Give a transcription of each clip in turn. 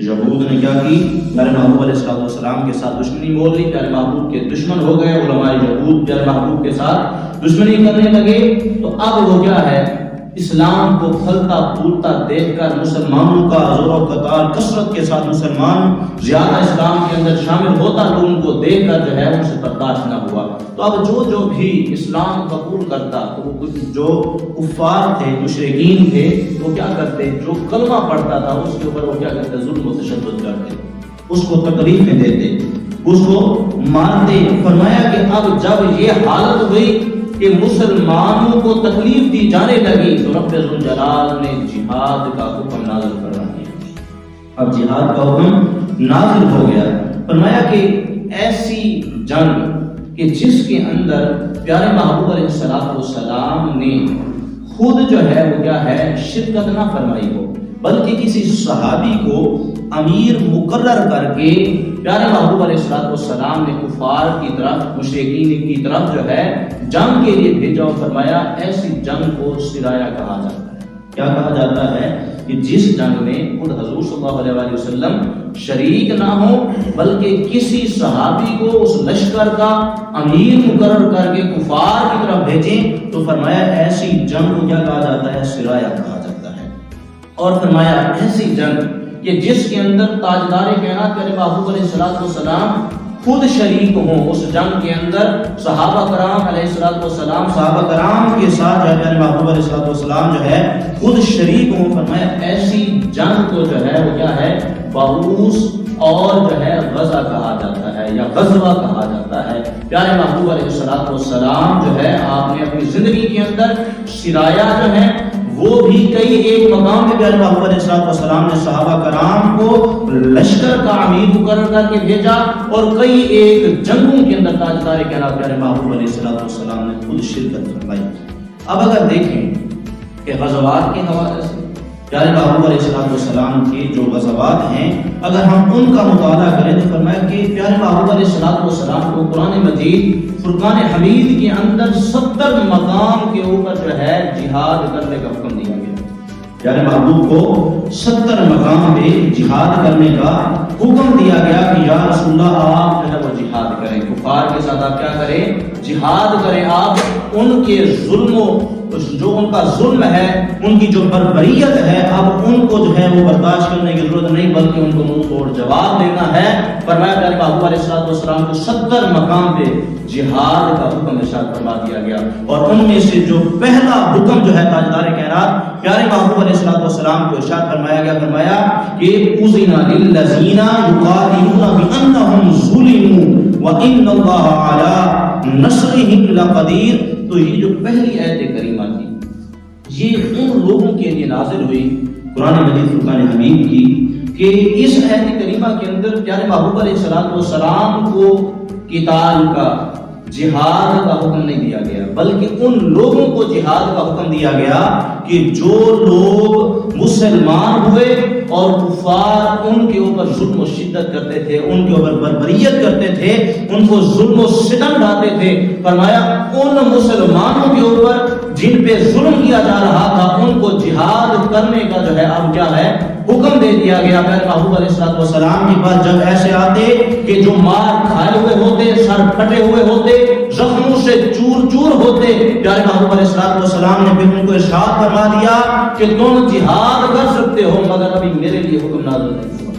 یہود نے کیا کی؟ پیارے محبوب علیہ السلام کے ساتھ دشمنی مول لی، پیارے محبوب کے دشمن ہو گئے علماء یہود، پیارے محبوب کے ساتھ دشمنی کرنے لگے۔ تو اب وہ کیا ہے، اسلام کو پھلتا پھولتا دیکھ کر مسلمانوں کا زور و قطار کثرت کے ساتھ مسلمان زیادہ اسلام کے اندر شامل ہوتا لوگوں کو دیکھ کر جو ہے ان سے برداشت نہ ہوا۔ تو اب جو بھی اسلام قبول کرتا، تو جو کفار تھے، مشرکین تھے، وہ کیا کرتے، جو کلمہ پڑھتا تھا اس کے اوپر وہ کیا کرتے، ظلم و تشدد کرتے، اس کو تکلیفیں دیتے، اس کو مارتے۔ فرمایا کہ اب جب یہ حالت ہوئی کہ مسلمانوں کو تکلیف دی جانے لگی تو رب ذوالجلال نے جہاد کا حکم نازل کرا دیا۔ اب جہاد کا حکم نازل ہو گیا۔ فرمایا کہ ایسی جنگ کہ جس کے اندر پیارے محبوب علیہ السلام نے خود جو ہے وہ کیا ہے شرکت نہ فرمائی ہو، بلکہ کسی صحابی کو امیر مقرر کر کے پیارے محبوب علیہ السلام نے کفار کی طرف، مشرکین کی طرف جو ہے جنگ کے لیے بھیجا اور فرمایا ایسی جنگ کو سرایا کہا جاتا ہے۔ کیا کہا جاتا ہے کہ جس جنگ میں خود حضور صلی اللہ علیہ وسلم شریک نہ ہو بلکہ کسی صحابی کو اس لشکر کا امیر مقرر کر کے کفار کی طرف بھیجیں تو فرمایا ایسی جنگ کو کیا کہا جاتا ہے، سرایا کہا جاتا ہے۔ اور فرمایا ایسی جنگ کہ جس کے اندر تاجدار کائنات پیارے محبوب علیہ السلام خود شریک ہوں، اس جنگ کے اندر صحابہ کرام علیہ السلام صحابہ کرام کے ساتھ پیارے محبوب علیہ السلام جو ہے خود شریک ہوں۔ فرمایا ایسی جنگ کو جو ہے وہ کیا ہے، بعوث اور جو ہے غزہ کہا جاتا ہے یا غزوہ کہا جاتا ہے۔ پیارے محبوب علیہ السلام جو ہے آپ نے اپنی زندگی کے اندر سرایا جو ہے وہ بھی کئی ایک مقام پہ پیارے محبوب علیہ السلام نے صحابہ کرام کو لشکر کا امیر مقرر کر کے بھیجا اور کئی ایک جنگوں کے اندر تاجدار کائنات پیارے محبوب علیہ السلام نے خود شرکت فرمائی۔ اب اگر دیکھیں کہ غزوات کے حوالے سے پیارے محبوب علیہ السلام کی جو غزوات ہیں اگر ہم ان کا مطالعہ کریں تو فرمایا کہ پیارے محبوب علیہ السلام کو قرآن مجید فرقان حمید کے اندر 70 مقام کے اوپر جو ہے جہاد کرنے کا حکم دیا گیا۔ پیارے محبوب کو 70 مقام پہ جہاد کرنے کا حکم دیا گیا کہ یا رسول اللہ آپ جو ہے وہ جہاد کریں، کفار کے ساتھ آپ کیا کریں، جہاد کریں۔ آپ ان کے ظلم و جو ان کا ظلم ہے، ان کی جو بربریت ہے، اب ان کو جو ہے وہ برداشت کرنے کی ضرورت نہیں بلکہ ان کو منہ توڑ جواب دینا ہے۔ فرمایا پیارے محبوب علیہ السلام کو 70 مقام پہ جہاد کا حکم ارشاد فرما دیا گیا اور ان میں سے جو پہلا حکم جو ہے تاجدار کائنات پیارے محبوب علیہ السلام کو ارشاد فرمایا گیا، فرمایا کہ اذن للذین یقاتلون بانہم ظلموا وان اللہ علی نصرہم لقدیر۔ تو یہ جو پہلی آیت کریمہ تھی یہ ان لوگوں کے لیے نازل ہوئی قرآن مجید فرقان حمید کی کہ اس آیت کریمہ کے اندر پیارے محبوب علیہ السلام کو قتال کا، جہاد کا حکم نہیں دیا گیا بلکہ ان لوگوں کو جہاد کا حکم دیا گیا کہ جو لوگ مسلمان ہوئے اور کفار ان کے اوپر ظلم و شدت کرتے تھے، ان کے اوپر بربریت کرتے تھے، ان کو ظلم و ستم ڈھاتے تھے۔ فرمایا ان مسلمانوں کے اوپر جن پہ ظلم کیا جا رہا تھا ان کو جہاد کرنے کا جو ہے اب کیا ہے حکم دے دیا گیا۔ پیارے محبوب علیہ السلام کے پاس جب ایسے آتے کہ جو مار کھائے ہوئے ہوتے، سر پھٹے ہوئے ہوتے، زخموں سے چور چور ہوتے، پیارے محبوب علیہ السلام نے پھر ان کو ارشاد فرما دیا کہ تم جہاد کر سکتے ہو مگر ابھی میرے لیے حکم نازل نہیں ہوا،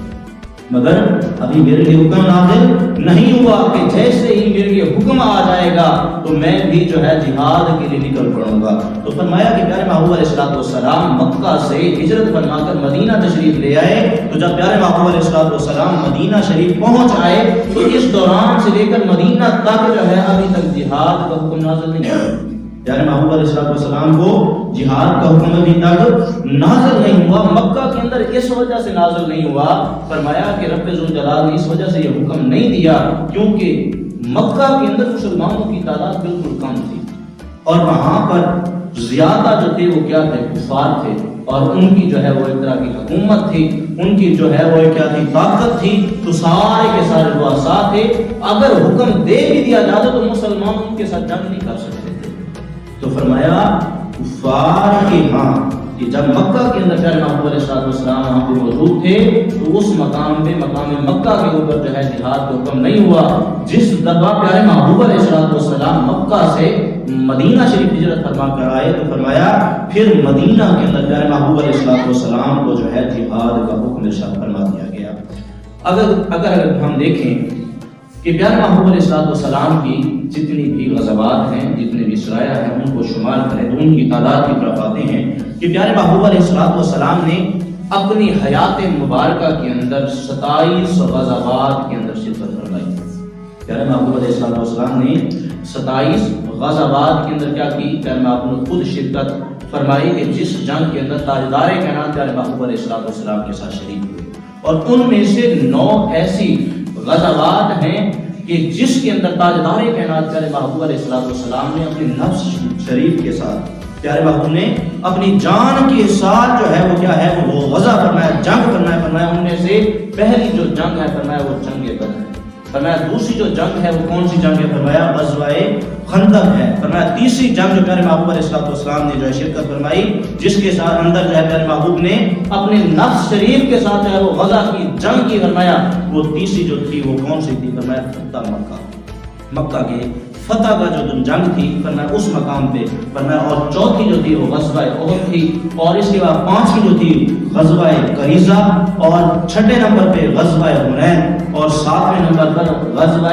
مگر ابھی میرے لیے حکم نازل نہیں ہوا کہ جیسے ہی میرے لیے حکم آ جائے گا تو میں بھی جو ہے جہاد کے لیے نکل پڑوں گا۔ تو فرمایا کہ پیارے محبوب علیہ السلام مکہ سے ہجرت فرما کر مدینہ تشریف لے آئے۔ تو جب پیارے محبوب علیہ السلام مدینہ شریف پہنچ آئے تو اس دوران سے لے کر مدینہ تک جو ہے ابھی تک جہاد کا حکم نازل نہیں ہوا۔ پیارے محبوب علیہ السلام کو جہاد کا حکم ابھی تک نازل نہیں ہوا، مکہ کے اندر اس وجہ سے نازل نہیں ہوا۔ فرمایا کہ رب ذوالجلال نے اس وجہ سے یہ حکم نہیں دیا کیونکہ مکہ کے اندر مسلمانوں کی تعداد بالکل کم تھی اور وہاں پر زیادہ جو تھے وہ کیا تھے، کفار تھے اور ان کی جو ہے وہ ایک طرح کی حکومت تھی، ان کی جو ہے وہ کیا تھی، طاقت تھی۔ تو سارے کے سارے رؤساء تھے، اگر حکم دے بھی دیا جاتا تو مسلمان ان کے ساتھ جنگ نہیں کر سکتے تھے۔ تو فرمایا کفار کے ہاں کہ جب مکہ کے اندر پیارے محبوب علیہ السلام وہاں پہ موجود تھے تو اس مقام پہ مقام مکہ کے اوپر جو ہے جہاد کا حکم نہیں ہوا. جس دفعہ پیارے محبوب علیہ السلام مکہ سے مدینہ شریف ہجرت فرما کر آئے تو فرمایا پھر مدینہ کے اندر پیارے محبوب علیہ السلام کو جو ہے جہاد کا حکم ارشاد فرما دیا گیا. اگر ہم دیکھیں کہ پیارے محبوب علیہ السلام کی جتنی بھی غزوات ہیں, جتنے بھی سرایہ ہیں, ان کو شمار کریں تو ان کی تعداد کی طرف آتے ہیں کہ پیارے محبوب علیہ السلام نے اپنی حیات مبارکہ کے اندر 27 غزوات کے اندر شرکت فرمائی. پیارے محبوب علیہ السلام نے 27 غزوات کے اندر کیا کی؟ پیارے محبوب نے خود شرکت فرمائی کہ جس جنگ کے اندر تاجدار کائنات پیارے محبوب علیہ السلام کے ساتھ شریک ہوئے, اور ان میں سے 9 ایسی غزوات ہیں کہ جس کے اندر تاجدار کائنات پیارے محبوب علیہ السلام نے اپنے نفس شریف کے ساتھ, پیارے محبوب نے اپنی جان کے ساتھ جو ہے وہ کیا ہے وہ غزہ فرمایا, جنگ فرمایا. ان میں سے پہلی جو جنگ ہے فرمایا وہ جنگ بدر ہے. فرمایا دوسری جو جنگ ہے وہ کون سی جنگ ہے؟ فرمایا غزوہ خندق ہے. فرمایا تیسری جنگ جو پیارے محبوب علیہ السلام نے جو ہے شرکت فرمائی, جس کے ساتھ اندر جو ہے پیارے محبوب نے اپنے نفس شریف کے ساتھ جو ہے وہ غزہ کی جنگ کی. فرمایا وہ تیسری جو تھی وہ کون سی تھی؟ فرمایا فتح مکہ کے فتح کا جو جنگ تھی فرمایا اس مقام پہ. فرمایا اور چوتھی جو تھی وہ غزوہ احد تھی, اور اس کے بعد پانچویں جو تھی غزوہ قریظہ, اور چھٹے نمبر پہ غزوہ حنین, اور ساتویں نمبر پر غزوہ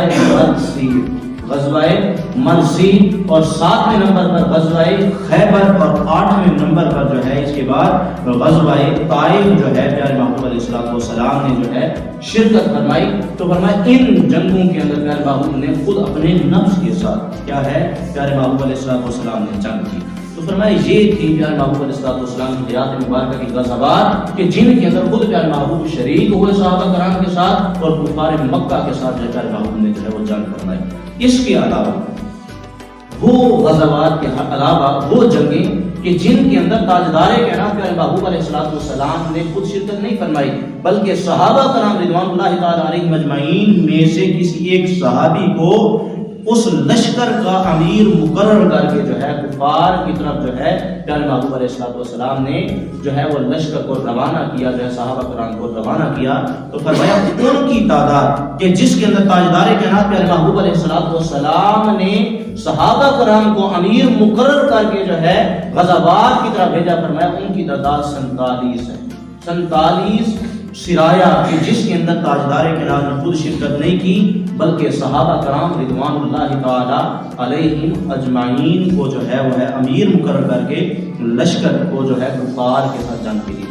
مرسی, اور ساتویں نمبر پر غزوہ خیبر, اور 8ویں نمبر پر جو ہے اس کے بعد غزوہ طائف جو ہے پیارے محبوب علیہ السلام نے جو ہے شرکت فرمائی. تو فرمایا ان جنگوں کے اندر پیارے محبوب نے خود اپنے نفس کے ساتھ کیا ہے پیارے محبوب علیہ السلام نے جنگ کی. تو فرمایا یہ تھی پیارے محبوب علیہ السلام کی حیات مبارکہ کی غزوات کہ جن کے اندر خود پیارے محبوب شریک ہوئے صحابہ کرام کے ساتھ, اور کفار مکہ کے ساتھ جو پیارے محبوب نے جو ہے وہ جنگ فرمائی. اس کے علاوہ وہ غزوات کے علاوہ وہ جنگیں کہ جن کے اندر تاجدار کائنات پیارے محبوب علیہ السلام نے خود شرکت نہیں فرمائی, بلکہ صحابہ کرام رضوان اللہ تعالی علیہم اجمعین میں سے کسی ایک صحابی کو اس لشکر کا امیر مقرر کر کے جو ہے کفار کی طرف جو ہے پیارے محبوب علیہ السلام نے جو ہے وہ لشکر کو روانہ کیا, جو ہے صحابہ کرام کو روانہ کیا. تو فرمایا ان کی تعداد کہ جس کے اندر تاجدار کائنات پیارے محبوب علیہ السلام نے صحابہ کرام کو امیر مقرر کر کے جو ہے غزوات کی طرف بھیجا, فرمایا ان کی تعداد 47 ہے. 47 سرایہ کہ جس کے اندر تاجدار کائنات نے خود شرکت نہیں کی, بلکہ صحابہ کرام رضوان اللہ تعالی علیہم اجمعین کو جو ہے وہ ہے امیر مقرر کر کے لشکر کو جو ہے کفار کے ساتھ جنگ کی.